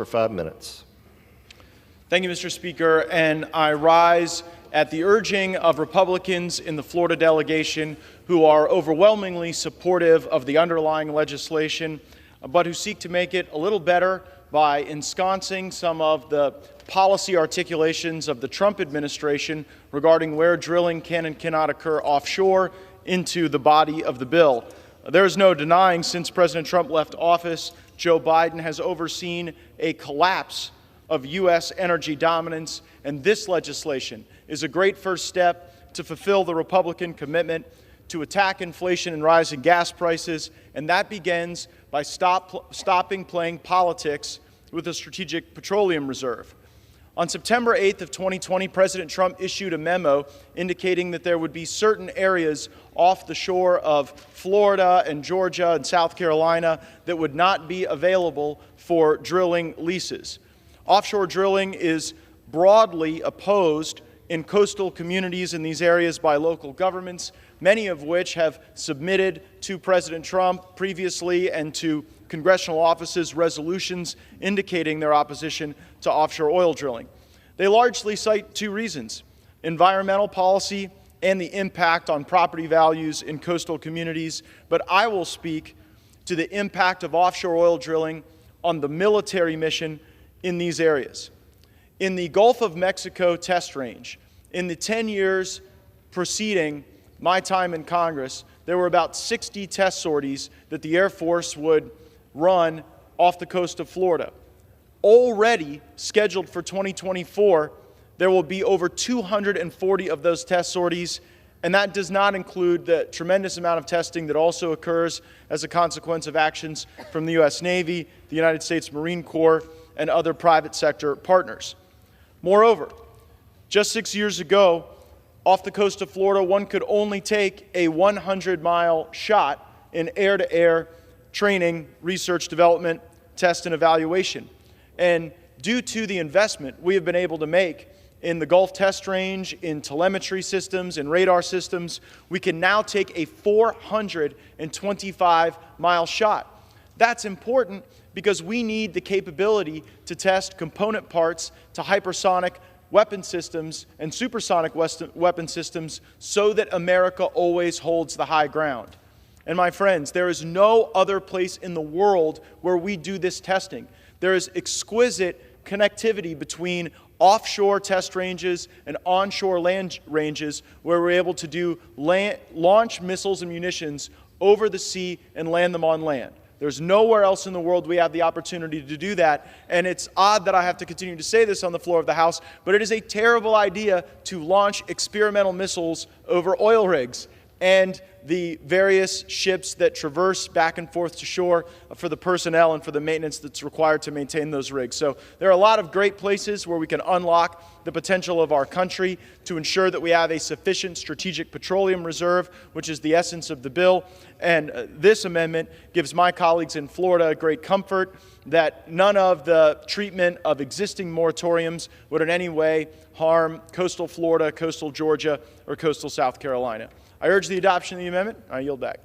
for 5 minutes. Thank you, Mr. Speaker, and I rise at the urging of Republicans in the Florida delegation who are overwhelmingly supportive of the underlying legislation, but who seek to make it a little better by ensconcing some of the policy articulations of the Trump administration regarding where drilling can and cannot occur offshore into the body of the bill. There is no denying since President Trump left office, Joe Biden has overseen a collapse of U.S. energy dominance, and this legislation is a great first step to fulfill the Republican commitment to attack inflation and rising gas prices, and that begins by stopping playing politics with the Strategic Petroleum Reserve. On September 8th of 2020, President Trump issued a memo indicating that there would be certain areas off the shore of Florida and Georgia and South Carolina that would not be available for drilling leases. Offshore drilling is broadly opposed in coastal communities in these areas by local governments, many of which have submitted to President Trump previously and to congressional offices resolutions indicating their opposition to offshore oil drilling. They largely cite two reasons: environmental policy and the impact on property values in coastal communities. But I will speak to the impact of offshore oil drilling on the military mission in these areas. In the Gulf of Mexico test range, in the 10 years preceding my time in Congress, there were about 60 test sorties that the Air Force would run off the coast of Florida. Already scheduled for 2024, there will be over 240 of those test sorties, and that does not include the tremendous amount of testing that also occurs as a consequence of actions from the U.S. Navy, the United States Marine Corps, and other private sector partners. Moreover, just 6 years ago, off the coast of Florida, one could only take a 100-mile shot in air-to-air training, research, development, test, and evaluation. And due to the investment we have been able to make in the Gulf test range, in telemetry systems, in radar systems, we can now take a 425-mile shot. That's important because we need the capability to test component parts to hypersonic weapon systems and supersonic weapon systems so that America always holds the high ground. And my friends, there is no other place in the world where we do this testing. There is exquisite connectivity between offshore test ranges and onshore land ranges where we're able to do launch missiles and munitions over the sea and land them on land. There's nowhere else in the world we have the opportunity to do that, and it's odd that I have to continue to say this on the floor of the House, but it is a terrible idea to launch experimental missiles over oil rigs and the various ships that traverse back and forth to shore for the personnel and for the maintenance that's required to maintain those rigs. So there are a lot of great places where we can unlock the potential of our country to ensure that we have a sufficient strategic petroleum reserve, which is the essence of the bill. And this amendment gives my colleagues in Florida great comfort that none of the treatment of existing moratoriums would in any way harm coastal Florida, coastal Georgia, or coastal South Carolina. I urge the adoption of the amendment. I yield back.